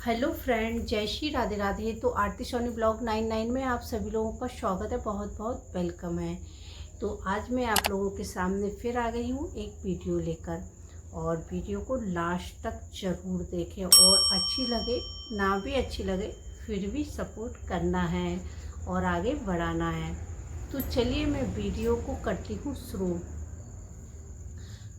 Hello friend, जय श्री राधे राधे। तो आरती Soni blog 99 में आप सभी लोगों का स्वागत है, बहुत बहुत वेलकम है। तो आज मैं आप लोगों के सामने फिर आ गई हूँ एक वीडियो लेकर, और वीडियो को लास्ट तक ज़रूर देखें और अच्छी लगे ना भी अच्छी लगे फिर भी सपोर्ट करना है और आगे बढ़ाना है। तो चलिए मैं वीडियो को करती हूँ शुरू।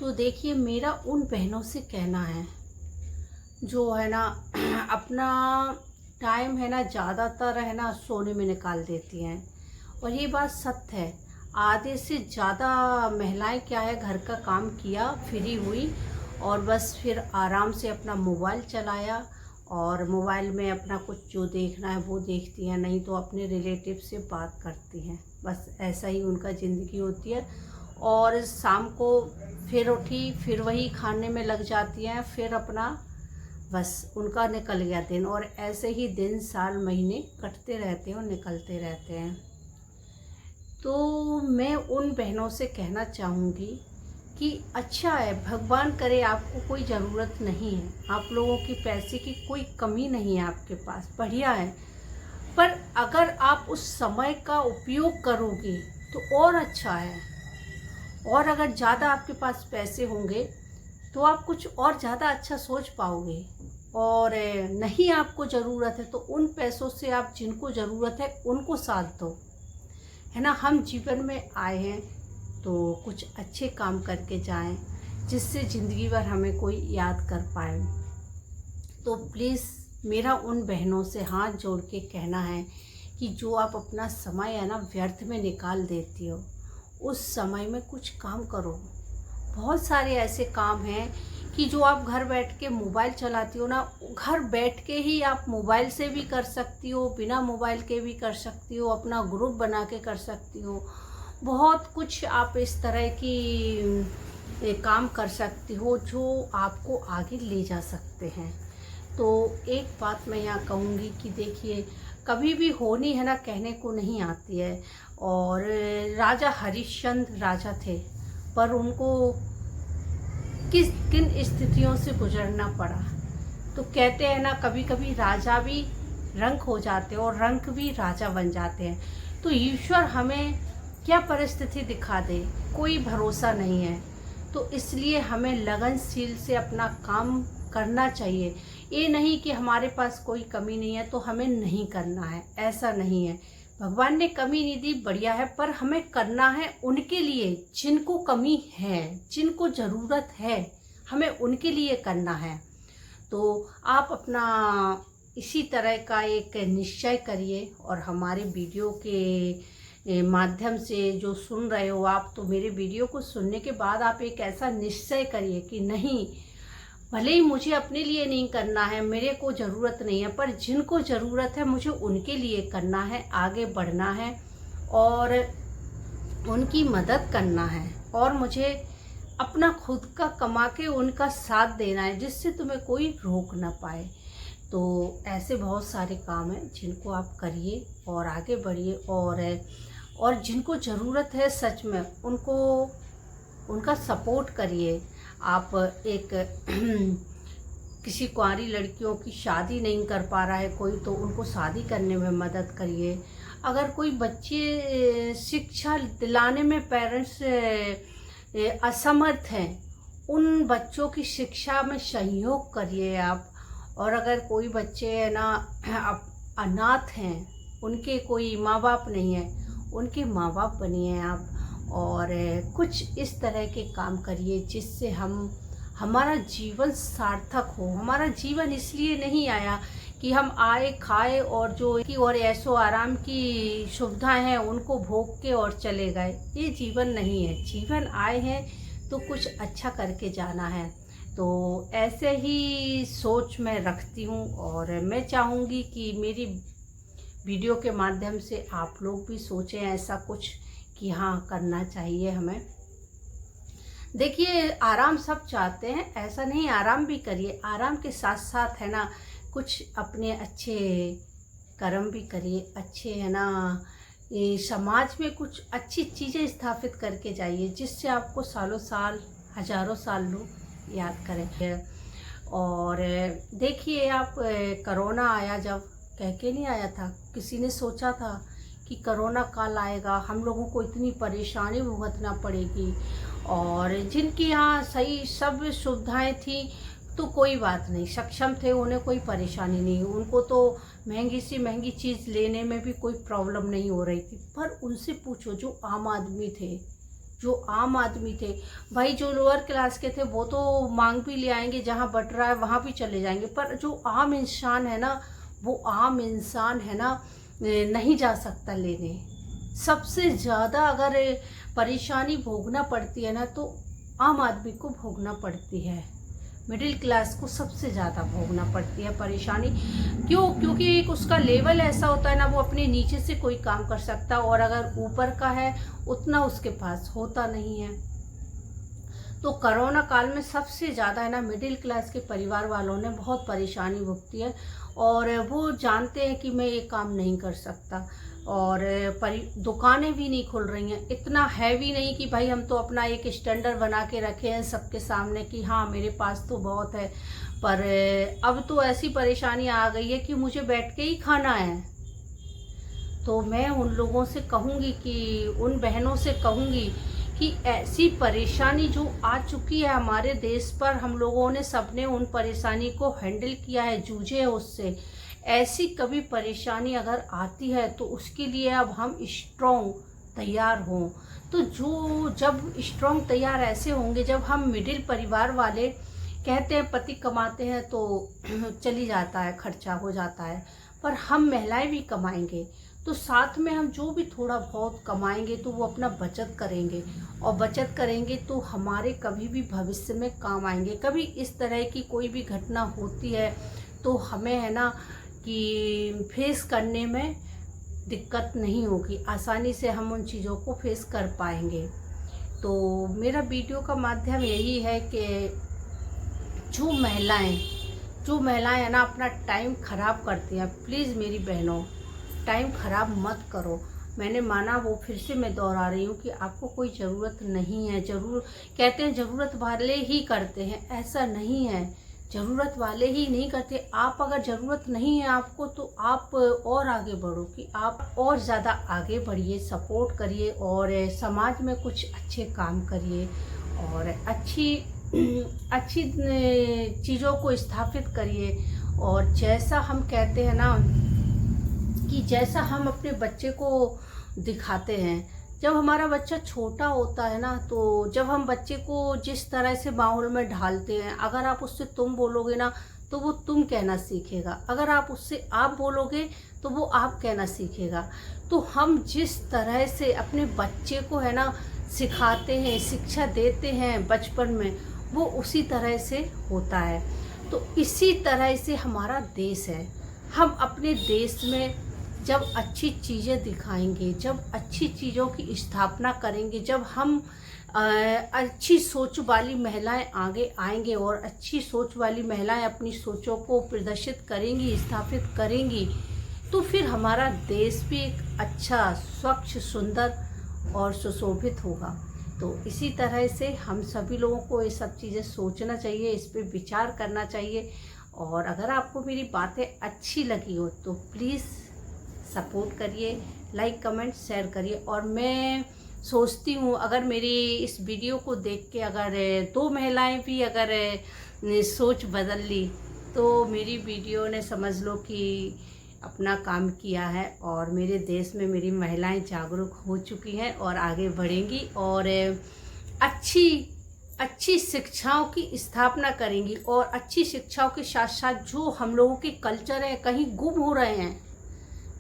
तो देखिए, मेरा उन बहनों से कहना है जो है ना अपना टाइम है ना ज़्यादातर है ना सोने में निकाल देती हैं। और ये बात सत्य है, आधे से ज़्यादा महिलाएं क्या है, घर का काम किया, फ्री हुई और बस फिर आराम से अपना मोबाइल चलाया और मोबाइल में अपना कुछ जो देखना है वो देखती हैं, नहीं तो अपने रिलेटिव से बात करती हैं। बस ऐसा ही उनका ज़िंदगी होती है। और शाम को फिर उठी, फिर वही खाने में लग जाती हैं, फिर अपना बस उनका निकल गया दिन। और ऐसे ही दिन साल महीने कटते रहते हैं और निकलते रहते हैं। तो मैं उन बहनों से कहना चाहूँगी कि अच्छा है, भगवान करे आपको कोई ज़रूरत नहीं है, आप लोगों की पैसे की कोई कमी नहीं है आपके पास, बढ़िया है। पर अगर आप उस समय का उपयोग करोगे तो और अच्छा है। और अगर ज़्यादा आपके पास पैसे होंगे तो आप कुछ और ज़्यादा अच्छा सोच पाओगे। और नहीं आपको ज़रूरत है तो उन पैसों से आप जिनको ज़रूरत है उनको साथ दो, है ना। हम जीवन में आए हैं तो कुछ अच्छे काम करके जाएं, जिससे ज़िंदगी भर हमें कोई याद कर पाए। तो प्लीज़ मेरा उन बहनों से हाथ जोड़ के कहना है कि जो आप अपना समय है ना व्यर्थ में निकाल देती हो, उस समय में कुछ काम करो। बहुत सारे ऐसे काम हैं कि जो आप घर बैठ के मोबाइल चलाती हो ना, घर बैठ के ही आप मोबाइल से भी कर सकती हो, बिना मोबाइल के भी कर सकती हो, अपना ग्रुप बना के कर सकती हो। बहुत कुछ आप इस तरह की काम कर सकती हो जो आपको आगे ले जा सकते हैं। तो एक बात मैं यहाँ कहूँगी कि देखिए, कभी भी होनी है ना कहने को नहीं आती है। और राजा हरिश्चंद्र राजा थे, पर उनको किन स्थितियों से गुजरना पड़ा। तो कहते हैं ना, कभी कभी राजा भी रंक हो जाते हैं और रंक भी राजा बन जाते हैं। तो ईश्वर हमें क्या परिस्थिति दिखा दे, कोई भरोसा नहीं है। तो इसलिए हमें लगनशील से अपना काम करना चाहिए। ये नहीं कि हमारे पास कोई कमी नहीं है तो हमें नहीं करना है, ऐसा नहीं है। भगवान ने कमी नहीं दी, बढ़िया है, पर हमें करना है उनके लिए जिनको कमी है, जिनको ज़रूरत है, हमें उनके लिए करना है। तो आप अपना इसी तरह का एक निश्चय करिए और हमारे वीडियो के माध्यम से जो सुन रहे हो आप, तो मेरे वीडियो को सुनने के बाद आप एक ऐसा निश्चय करिए कि नहीं, भले ही मुझे अपने लिए नहीं करना है, मेरे को ज़रूरत नहीं है, पर जिनको ज़रूरत है मुझे उनके लिए करना है, आगे बढ़ना है और उनकी मदद करना है। और मुझे अपना खुद का कमा के उनका साथ देना है, जिससे तुम्हें कोई रोक ना पाए। तो ऐसे बहुत सारे काम हैं जिनको आप करिए और आगे बढ़िए। और जिनको ज़रूरत है सच में, उनको उनका सपोर्ट करिए। आप एक किसी कुंवारी लड़कियों की शादी नहीं कर पा रहा है कोई, तो उनको शादी करने में मदद करिए। अगर कोई बच्चे शिक्षा दिलाने में पेरेंट्स असमर्थ हैं, उन बच्चों की शिक्षा में सहयोग करिए आप। और अगर कोई बच्चे है ना अनाथ हैं, उनके कोई माँ बाप नहीं है, उनके माँ बाप बनिए आप। और कुछ इस तरह के काम करिए जिससे हमारा जीवन सार्थक हो। हमारा जीवन इसलिए नहीं आया कि हम आए खाए और जो की और ऐशो आराम की सुविधाएं हैं उनको भोग के और चले गए, ये जीवन नहीं है। जीवन आए हैं तो कुछ अच्छा करके जाना है। तो ऐसे ही सोच मैं रखती हूँ और मैं चाहूँगी कि मेरी वीडियो के माध्यम से आप लोग भी सोचें ऐसा कुछ कि हाँ, करना चाहिए हमें। देखिए, आराम सब चाहते हैं, ऐसा नहीं, आराम भी करिए, आराम के साथ साथ है ना कुछ अपने अच्छे कर्म भी करिए, अच्छे है ना ये समाज में कुछ अच्छी चीज़ें स्थापित करके जाइए, जिससे आपको सालों साल हजारों साल लोग याद करें। और देखिए आप, कोरोना आया जब, कह के नहीं आया था, किसी ने सोचा था कि कोरोना काल आएगा, हम लोगों को इतनी परेशानी भुगतना पड़ेगी। और जिनके यहाँ सही सब सुविधाएं थी तो कोई बात नहीं, सक्षम थे, उन्हें कोई परेशानी नहीं, उनको तो महंगी से महंगी चीज़ लेने में भी कोई प्रॉब्लम नहीं हो रही थी। पर उनसे पूछो जो आम आदमी थे, जो आम आदमी थे भाई, जो लोअर क्लास के थे वो तो मांग भी ले आएंगे, जहाँ बट रहा है वहाँ भी चले जाएंगे, पर जो आम इंसान है ना, वो आम इंसान है ना, नहीं जा सकता लेने। सबसे ज़्यादा अगर परेशानी भोगना पड़ती है ना तो आम आदमी को भोगना पड़ती है, मिडिल क्लास को सबसे ज़्यादा भोगना पड़ती है परेशानी। क्यों? क्योंकि एक उसका लेवल ऐसा होता है ना, वो अपने नीचे से कोई काम कर सकता, और अगर ऊपर का है उतना उसके पास होता नहीं है। तो कोरोना काल में सबसे ज़्यादा है ना मिडिल क्लास के परिवार वालों ने बहुत परेशानी भुगती है, और वो जानते हैं कि मैं ये काम नहीं कर सकता, और दुकानें भी नहीं खुल रही हैं। इतना हैवी नहीं कि भाई हम तो अपना एक स्टैंडर्ड बना के रखे हैं सबके सामने कि हाँ मेरे पास तो बहुत है, पर अब तो ऐसी परेशानी आ गई है कि मुझे बैठ के ही खाना है। तो मैं उन लोगों से कहूँगी कि उन बहनों से कहूँगी कि ऐसी परेशानी जो आ चुकी है हमारे देश पर, हम लोगों ने सबने उन परेशानी को हैंडल किया है, जूझे है उससे। ऐसी कभी परेशानी अगर आती है तो उसके लिए अब हम स्ट्रॉन्ग तैयार हों। तो जो जब स्ट्रॉन्ग तैयार ऐसे होंगे, जब हम मिडिल परिवार वाले कहते हैं पति कमाते हैं तो चली जाता है, खर्चा हो जाता है, पर हम महिलाएं भी कमाएंगे तो साथ में हम जो भी थोड़ा बहुत कमाएंगे तो वो अपना बचत करेंगे, और बचत करेंगे तो हमारे कभी भी भविष्य में काम आएंगे। कभी इस तरह की कोई भी घटना होती है तो हमें है ना कि फेस करने में दिक्कत नहीं होगी, आसानी से हम उन चीज़ों को फेस कर पाएंगे। तो मेरा वीडियो का माध्यम यही है कि जो महिलाएं है ना अपना टाइम ख़राब करती हैं, प्लीज़ मेरी बहनों टाइम ख़राब मत करो। मैंने माना वो फिर से मैं दोहरा रही हूँ कि आपको कोई ज़रूरत नहीं है। ज़रूर कहते हैं ज़रूरत वाले ही करते हैं, ऐसा नहीं है, ज़रूरत वाले ही नहीं करते। आप अगर ज़रूरत नहीं है आपको तो आप और आगे बढ़ो, कि आप और ज़्यादा आगे बढ़िए, सपोर्ट करिए और समाज में कुछ अच्छे काम करिए और अच्छी चीज़ों को स्थापित करिए। और जैसा हम कहते हैं ना कि जैसा हम अपने बच्चे को दिखाते हैं, जब हमारा बच्चा छोटा होता है ना, तो जब हम बच्चे को जिस तरह से माहौल में ढालते हैं, अगर आप उससे तुम बोलोगे ना तो वो तुम कहना सीखेगा, अगर आप उससे आप बोलोगे तो वो आप कहना सीखेगा। तो हम जिस तरह से अपने बच्चे को है ना सिखाते हैं, शिक्षा देते हैं बचपन में, वो उसी तरह से होता है। तो इसी तरह से हमारा देश है। हम अपने देश में जब अच्छी चीज़ें दिखाएंगे, जब अच्छी चीज़ों की स्थापना करेंगे, जब हम अच्छी सोच वाली महिलाएं आगे आएंगे और अच्छी सोच वाली महिलाएं अपनी सोचों को प्रदर्शित करेंगी, स्थापित करेंगी, तो फिर हमारा देश भी एक अच्छा, स्वच्छ, सुंदर और सुशोभित होगा। तो इसी तरह से हम सभी लोगों को ये सब चीज़ें सोचना चाहिए, इस पर विचार करना चाहिए। और अगर आपको मेरी बातें अच्छी लगी हो तो प्लीज़ सपोर्ट करिए, लाइक कमेंट शेयर करिए। और मैं सोचती हूँ अगर मेरी इस वीडियो को देख के अगर 2 महिलाएं भी अगर सोच बदल ली तो मेरी वीडियो ने समझ लो कि अपना काम किया है, और मेरे देश में मेरी महिलाएं जागरूक हो चुकी हैं और आगे बढ़ेंगी और अच्छी शिक्षाओं की स्थापना करेंगी। और अच्छी शिक्षाओं के साथ साथ जो हम लोगों के कल्चर हैं कहीं गुम हो रहे हैं,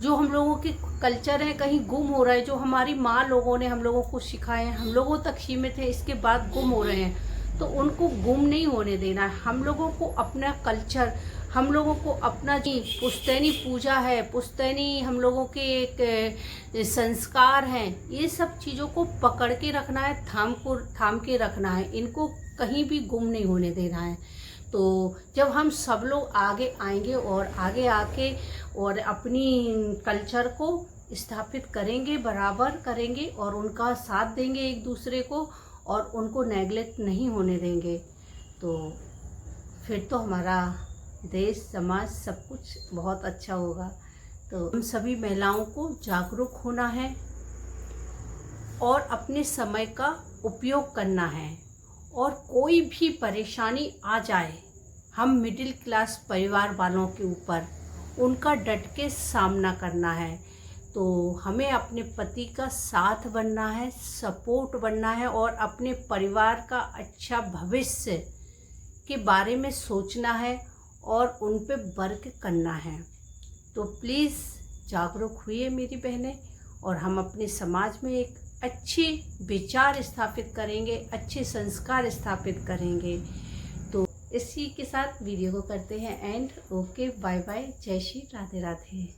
जो हम लोगों के कल्चर हैं कहीं गुम हो रहा है, जो हमारी माँ लोगों ने हम लोगों को सिखाए हैं, हम लोगों तक सीमित है, इसके बाद गुम हो रहे हैं, तो उनको गुम नहीं होने देना है। हम लोगों को अपना कल्चर, हम लोगों को अपना जी पुश्तैनी पूजा है, पुश्तैनी हम लोगों के एक संस्कार हैं, ये सब चीज़ों को पकड़ के रखना है, थाम के रखना है, इनको कहीं भी गुम नहीं होने देना है। तो जब हम सब लोग आगे आएंगे और आगे आके और अपनी कल्चर को स्थापित करेंगे, बराबर करेंगे और उनका साथ देंगे एक दूसरे को, और उनको नेगलेक्ट नहीं होने देंगे, तो फिर तो हमारा देश समाज सब कुछ बहुत अच्छा होगा। तो हम सभी महिलाओं को जागरूक होना है और अपने समय का उपयोग करना है। और कोई भी परेशानी आ जाए, हम मिडिल क्लास परिवार वालों के ऊपर उनका डट के सामना करना है। तो हमें अपने पति का साथ बनना है, सपोर्ट बनना है और अपने परिवार का अच्छा भविष्य के बारे में सोचना है और उन पे वर्क करना है। तो प्लीज़ जागरूक हुई मेरी बहनें, और हम अपने समाज में एक अच्छे विचार स्थापित करेंगे, अच्छे संस्कार स्थापित करेंगे। तो इसी के साथ वीडियो को करते हैं एंड। ओके, बाय बाय, जय श्री राधे राधे।